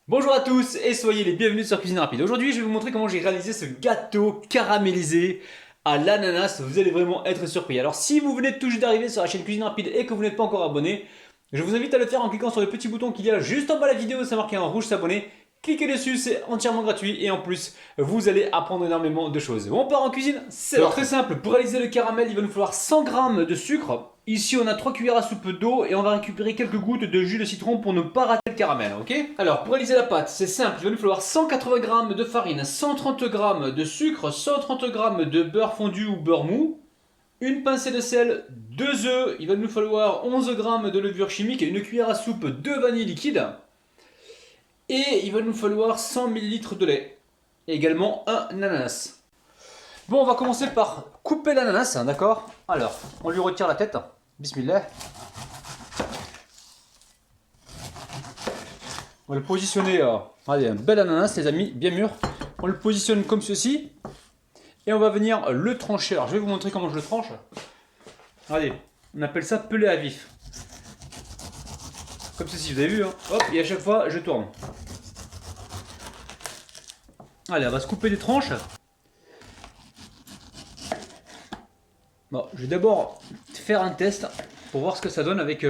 Bonjour à tous et soyez les bienvenus sur Cuisine Rapide. Aujourd'hui, je vais vous montrer comment j'ai réalisé ce gâteau caramélisé à l'ananas. Vous allez vraiment être surpris. Alors, si vous venez tout juste d'arriver sur la chaîne Cuisine Rapide et que vous n'êtes pas encore abonné, je vous invite à le faire en cliquant sur le petit bouton qu'il y a juste en bas de la vidéo, c'est marqué en rouge s'abonner. Cliquez dessus, c'est entièrement gratuit et en plus, vous allez apprendre énormément de choses. On part en cuisine, c'est alors très simple. Pour réaliser le caramel, il va nous falloir 100 g de sucre. Ici, on a 3 cuillères à soupe d'eau et on va récupérer quelques gouttes de jus de citron pour ne pas rater le caramel, ok? Alors, pour réaliser la pâte, c'est simple. Il va nous falloir 180 g de farine, 130 g de sucre, 130 g de beurre fondu ou beurre mou, une pincée de sel, 2 œufs. Il va nous falloir 11 g de levure chimique et une cuillère à soupe de vanille liquide. Et il va nous falloir 100 ml de lait. Et également un ananas. Bon, on va commencer par couper l'ananas, hein, d'accord? Alors, on lui retire la tête. Bismillah. On va le positionner. Allez, un bel ananas, les amis, bien mûr. On le positionne comme ceci. Et on va venir le trancher. Alors, je vais vous montrer comment je le tranche. Allez, on appelle ça pelé à vif. Comme ceci, vous avez vu, hein. Hop, et à chaque fois, je tourne. Allez, on va se couper des tranches. Bon, je vais d'abord faire un test pour voir ce que ça donne avec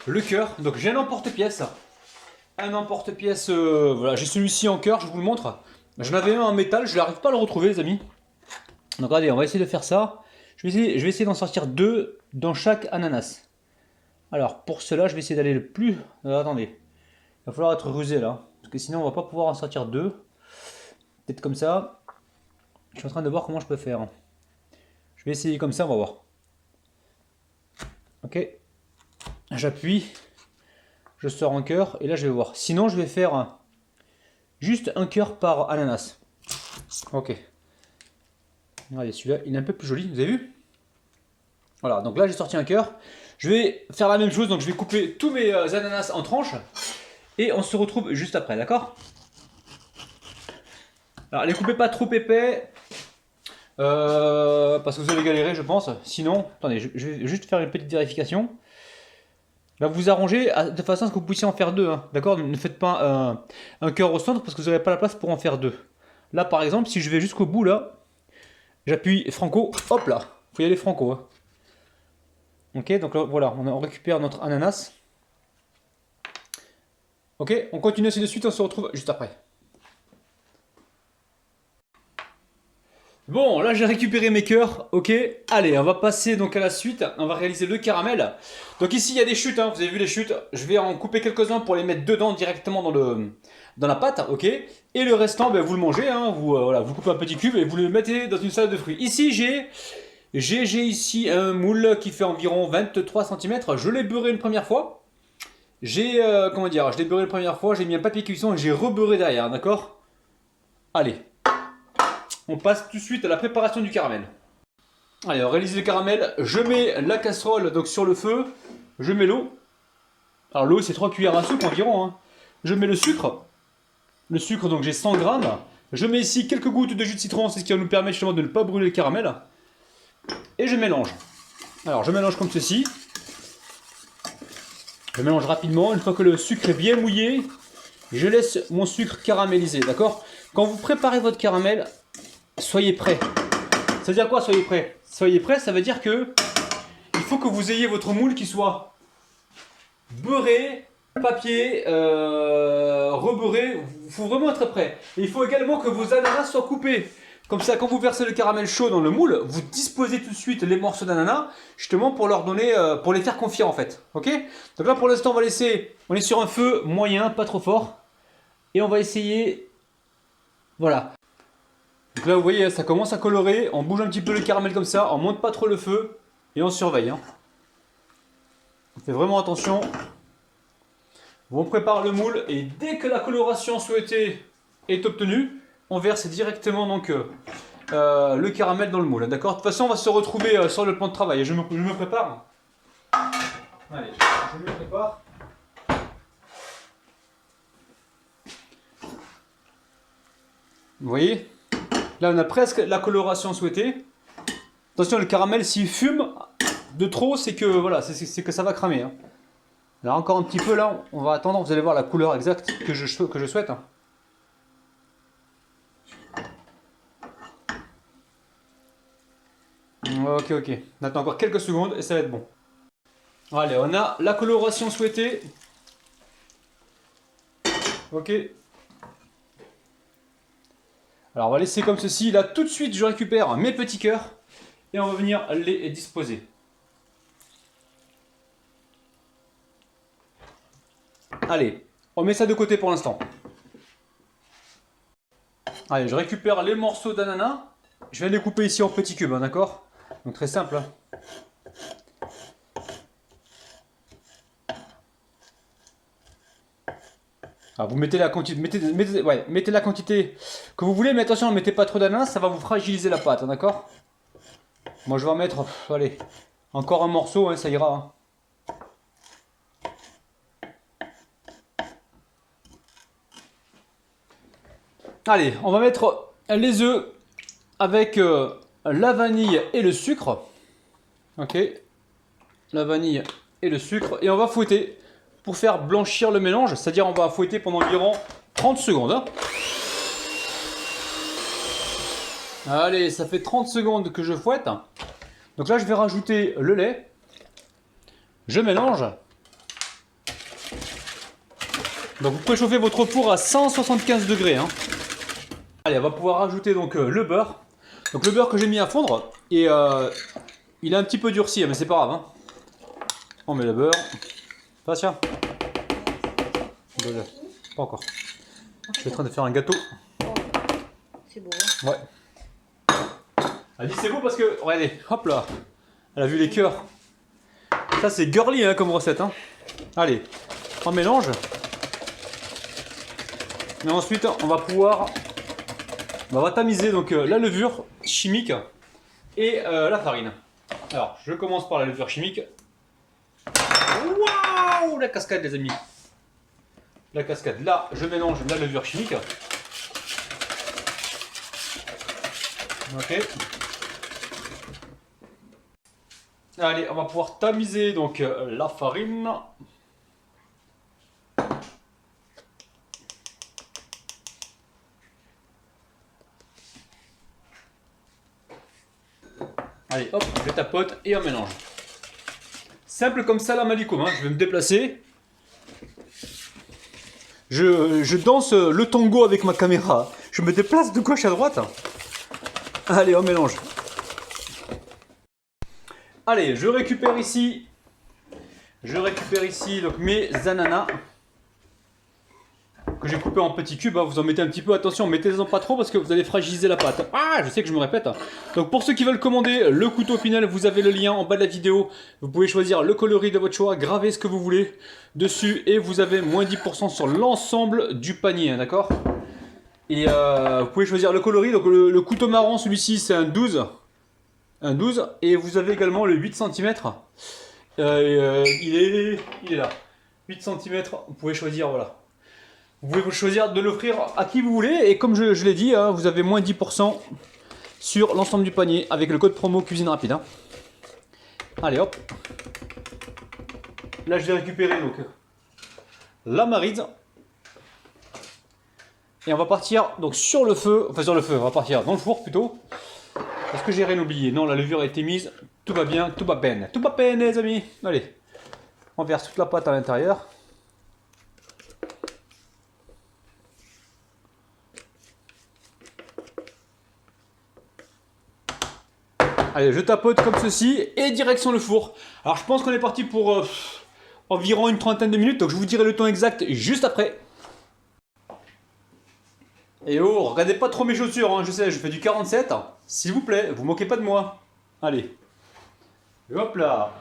le cœur. Donc j'ai un emporte-pièce. Un emporte-pièce, voilà, j'ai celui-ci en cœur, je vous le montre. J'en avais un en métal, je n'arrive pas à le retrouver, les amis. Donc regardez, on va essayer de faire ça. Je vais essayer d'en sortir 2 dans chaque ananas. Alors pour cela, je vais essayer d'aller le plus... attendez, il va falloir être rusé là. Parce que sinon on va pas pouvoir en sortir 2. Peut-être comme ça. Je suis en train de voir comment je peux faire. Je vais essayer comme ça, on va voir. Ok. J'appuie. Je sors un cœur et là je vais voir. Sinon je vais faire juste un cœur par ananas. Ok. Allez, celui-là il est un peu plus joli, vous avez vu? Voilà, donc là j'ai sorti un cœur. Je vais faire la même chose, donc je vais couper tous mes ananas en tranches. Et on se retrouve juste après, d'accord? Alors les coupez pas trop épais. Parce que vous allez galérer, je pense. Sinon, attendez, je vais juste faire une petite vérification. Là, vous arrangez de façon à ce que vous puissiez en faire 2. Hein, d'accord? Ne faites pas un cœur au centre parce que vous n'aurez pas la place pour en faire 2. Là, par exemple, si je vais jusqu'au bout, là, j'appuie franco, hop là. Faut y aller franco. Hein. Ok, donc là, voilà, on récupère notre ananas. Ok, on continue ainsi de suite, on se retrouve juste après. Bon, là j'ai récupéré mes cœurs, ok. Allez, on va passer donc à la suite, on va réaliser le caramel. Donc ici il y a des chutes, hein, vous avez vu les chutes. Je vais en couper quelques-uns pour les mettre dedans directement dans la pâte, ok. Et le restant, ben, vous le mangez, hein, voilà, vous coupez un petit cube et vous le mettez dans une salade de fruits. Ici j'ai ici un moule qui fait environ 23 cm. Je l'ai beurré une première fois. Comment dire, je l'ai beurré une première fois, j'ai mis un papier cuisson et j'ai rebeurré derrière, d'accord. Allez. On passe tout de suite à la préparation du caramel. Allez, on réalise le caramel. Je mets la casserole donc sur le feu. Je mets l'eau. Alors l'eau c'est 3 cuillères à soupe environ. Hein. Je mets le sucre. Le sucre donc j'ai 100 grammes. Je mets ici quelques gouttes de jus de citron. C'est ce qui va nous permettre justement de ne pas brûler le caramel. Et je mélange. Alors je mélange comme ceci. Je mélange rapidement. Une fois que le sucre est bien mouillé, je laisse mon sucre caraméliser. D'accord? Quand vous préparez votre caramel, soyez prêts. Ça veut dire quoi, soyez prêts? Soyez prêts, ça veut dire que il faut que vous ayez votre moule qui soit beurré, papier, rebeuré. Il faut vraiment être prêt. Et il faut également que vos ananas soient coupés. Comme ça, quand vous versez le caramel chaud dans le moule, vous disposez tout de suite les morceaux d'ananas, justement pour leur donner, pour les faire confire en fait. Ok? Donc là, pour l'instant, on va laisser, on est sur un feu moyen, pas trop fort, et on va essayer, voilà. Donc là vous voyez ça commence à colorer, on bouge un petit peu le caramel comme ça, on monte pas trop le feu et on surveille. Hein. On fait vraiment attention. On prépare le moule et dès que la coloration souhaitée est obtenue, on verse directement donc le caramel dans le moule. D'accord? De toute façon on va se retrouver sur le plan de travail. Je me prépare. Allez, je me prépare. Vous voyez? Là, on a presque la coloration souhaitée. Attention, le caramel, s'il fume de trop, c'est que, voilà, c'est que ça va cramer. Hein. Alors encore un petit peu là, on va attendre, vous allez voir la couleur exacte que je souhaite. Ok, ok. On attend encore quelques secondes et ça va être bon. Allez, on a la coloration souhaitée. Ok. Alors on va laisser comme ceci. Là tout de suite je récupère mes petits cœurs et on va venir les disposer. Allez, on met ça de côté pour l'instant. Allez, je récupère les morceaux d'ananas. Je vais les couper ici en petits cubes, hein, d'accord? Donc très simple. Hein. Alors vous mettez la quantité, mettez la quantité que vous voulez, mais attention, ne mettez pas trop d'ananas, ça va vous fragiliser la pâte, hein, d'accord? Moi je vais en mettre, allez, encore un morceau, hein, ça ira. Hein. Allez, on va mettre les œufs avec la vanille et le sucre. Ok, la vanille et le sucre. Et on va fouetter pour faire blanchir le mélange. C'est-à-dire on va fouetter pendant environ 30 secondes. Hein. Allez, ça fait 30 secondes que je fouette. Donc là, je vais rajouter le lait. Je mélange. Donc vous préchauffez votre four à 175 degrés. Hein. Allez, on va pouvoir rajouter donc le beurre. Donc le beurre que j'ai mis à fondre, et il est un petit peu durci, mais c'est pas grave. Hein. On met le beurre. Patient. Pas encore. Je suis en train de faire un gâteau. C'est beau. Hein. Ouais. Elle dit c'est beau parce que, regardez, hop là. Elle a vu les cœurs. Ça c'est girly hein, comme recette. Hein. Allez, on mélange. Et ensuite, on va pouvoir... On va tamiser donc la levure chimique et la farine. Alors, je commence par la levure chimique. Waouh, la cascade les amis. La cascade. Là, je mélange la levure chimique. Ok. Allez, on va pouvoir tamiser donc la farine. Allez, hop, je tapote et on mélange. Simple comme ça la Maliko, hein. Je vais me déplacer. Je danse le tango avec ma caméra. Je me déplace de gauche à droite. Allez, on mélange. Allez, je récupère ici donc mes ananas que j'ai coupé en petits cubes. Hein. Vous en mettez un petit peu, attention, mettez-en pas trop parce que vous allez fragiliser la pâte. Ah, je sais que je me répète. Donc pour ceux qui veulent commander le couteau Pinel, vous avez le lien en bas de la vidéo. Vous pouvez choisir le coloris de votre choix, graver ce que vous voulez dessus et vous avez moins 10% sur l'ensemble du panier, hein, d'accord? Et vous pouvez choisir le coloris. Donc le couteau marron, celui-ci c'est un 12. Un 12. Et vous avez également le 8 cm. Il est là. 8 cm, vous pouvez choisir, voilà. Vous pouvez choisir de l'offrir à qui vous voulez. Et comme je l'ai dit, hein, vous avez moins 10% sur l'ensemble du panier avec le code promo Cuisine Rapide. Hein. Allez hop. Là je vais récupérer donc la marise. Et on va partir donc sur le feu. Enfin sur le feu, on va partir dans le four plutôt. Parce que j'ai rien oublié. Non, la levure a été mise. Tout va bien, tout va peine. Tout va peine les amis. Allez. On verse toute la pâte à l'intérieur. Allez, je tapote comme ceci et direction le four. Alors je pense qu'on est parti pour environ une trentaine de minutes, donc je vous dirai le temps exact juste après. Et oh, regardez pas trop mes chaussures, hein. Je sais, je fais du 47. S'il vous plaît, vous moquez pas de moi. Allez. Et hop là.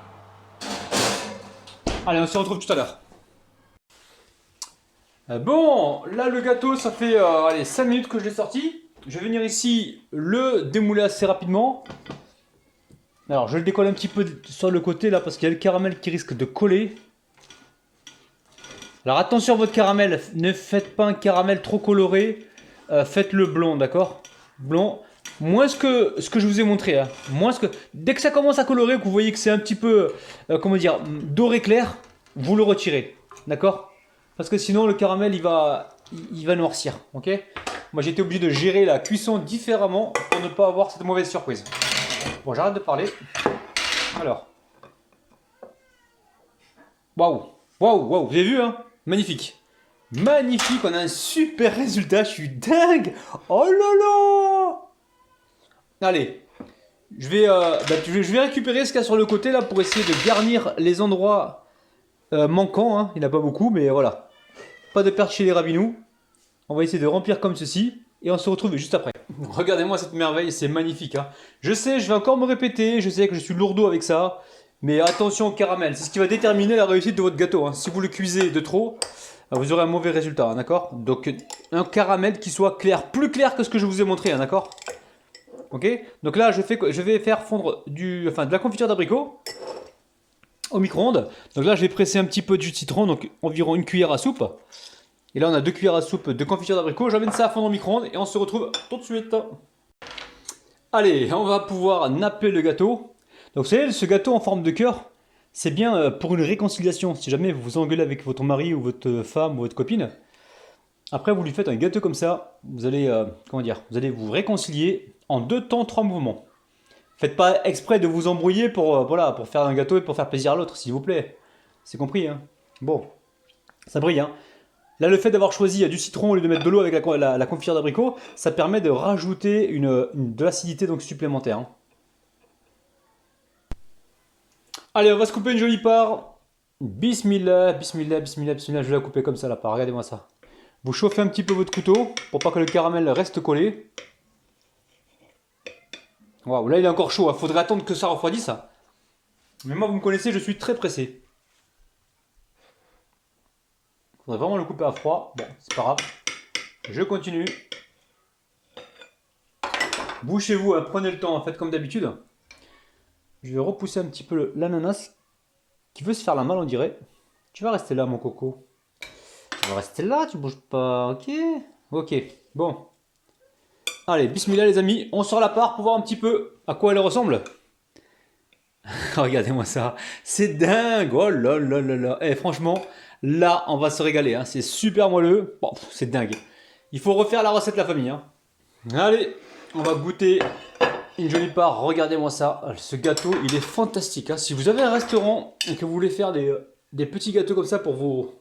Allez, on se retrouve tout à l'heure. Bon, là le gâteau, ça fait allez, 5 minutes que je l'ai sorti. Je vais venir ici le démouler assez rapidement. Alors je le décolle un petit peu sur le côté là parce qu'il y a le caramel qui risque de coller. Alors attention à votre caramel, ne faites pas un caramel trop coloré, faites-le blond, d'accord? Blond, moins ce que je vous ai montré, hein. Moins dès que ça commence à colorer, que vous voyez que c'est un petit peu, comment dire, doré clair, vous le retirez. D'accord? Parce que sinon le caramel il va noircir. Ok? Moi j'ai été obligé de gérer la cuisson différemment pour ne pas avoir cette mauvaise surprise. Bon, j'arrête de parler. Alors. Waouh! Waouh! Waouh! Vous avez vu, hein? Magnifique! Magnifique! On a un super résultat! Je suis dingue! Oh là là! Allez! Je vais récupérer ce qu'il y a sur le côté là pour essayer de garnir les endroits manquants. Hein. Il n'y en a pas beaucoup, mais voilà. Pas de perte chez les rabinous. On va essayer de remplir comme ceci. Et on se retrouve juste après. Regardez-moi cette merveille, c'est magnifique. Hein. Je sais, je vais encore me répéter. Je sais que je suis lourdeau avec ça. Mais attention au caramel. C'est ce qui va déterminer la réussite de votre gâteau. Hein. Si vous le cuisez de trop, vous aurez un mauvais résultat. Hein, d'accord? Donc un caramel qui soit clair. Plus clair que ce que je vous ai montré. Hein, d'accord? Ok, donc là je vais faire fondre de la confiture d'abricot au micro-ondes. Donc là je vais presser un petit peu de jus de citron, donc environ une cuillère à soupe. Et là on a 2 cuillères à soupe de confiture d'abricot. J'amène ça à fondre au micro-ondes et on se retrouve tout de suite. Allez, on va pouvoir napper le gâteau. Donc vous savez, ce gâteau en forme de cœur, c'est bien pour une réconciliation. Si jamais vous vous engueulez avec votre mari ou votre femme ou votre copine, après vous lui faites un gâteau comme ça, vous allez, vous allez vous réconcilier en 2 temps, 3 mouvements. Faites pas exprès de vous embrouiller pour faire un gâteau et pour faire plaisir à l'autre, s'il vous plaît. C'est compris, hein? Bon, ça brille, hein? Là, le fait d'avoir choisi du citron au lieu de mettre de l'eau avec la confiture d'abricot, ça permet de rajouter de l'acidité donc supplémentaire. Hein. Allez, on va se couper une jolie part. Bismillah, bismillah, bismillah, bismillah. Je vais la couper comme ça, la part. Regardez-moi ça. Vous chauffez un petit peu votre couteau pour pas que le caramel reste collé. Waouh, là il est encore chaud, il faudrait attendre que ça refroidisse. Mais moi vous me connaissez, je suis très pressé. Il faudrait vraiment le couper à froid. Bon, c'est pas grave. Je continue. Bouchez-vous, hein, prenez le temps, faites comme d'habitude. Je vais repousser un petit peu l'ananas qui veut se faire la malle on dirait. Tu vas rester là mon coco. Tu vas rester là, tu bouges pas, ok? Ok, bon. Allez, bismillah les amis, on sort la part pour voir un petit peu à quoi elle ressemble. Regardez-moi ça, c'est dingue, oh là là là là. Eh, franchement, là on va se régaler, hein. C'est super moelleux, bon, c'est dingue. Il faut refaire la recette la famille. Hein. Allez, on va goûter une jolie part, regardez-moi ça. Ce gâteau, il est fantastique. Hein. Si vous avez un restaurant et que vous voulez faire des petits gâteaux comme ça pour vos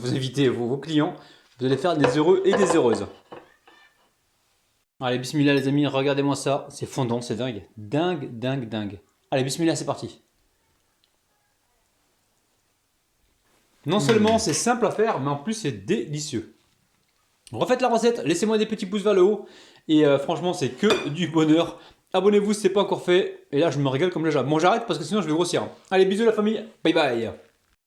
invités, vos clients, vous allez faire des heureux et des heureuses. Allez, bismillah les amis, regardez-moi ça. C'est fondant, c'est dingue. Dingue, dingue, dingue. Allez, bismillah, c'est parti. Non seulement c'est simple à faire, mais en plus c'est délicieux. Refaites la recette, laissez-moi des petits pouces vers le haut. Et franchement, c'est que du bonheur. Abonnez-vous si ce n'est pas encore fait. Et là, je me régale comme le jab. Bon, j'arrête parce que sinon je vais grossir. Allez, bisous la famille. Bye bye.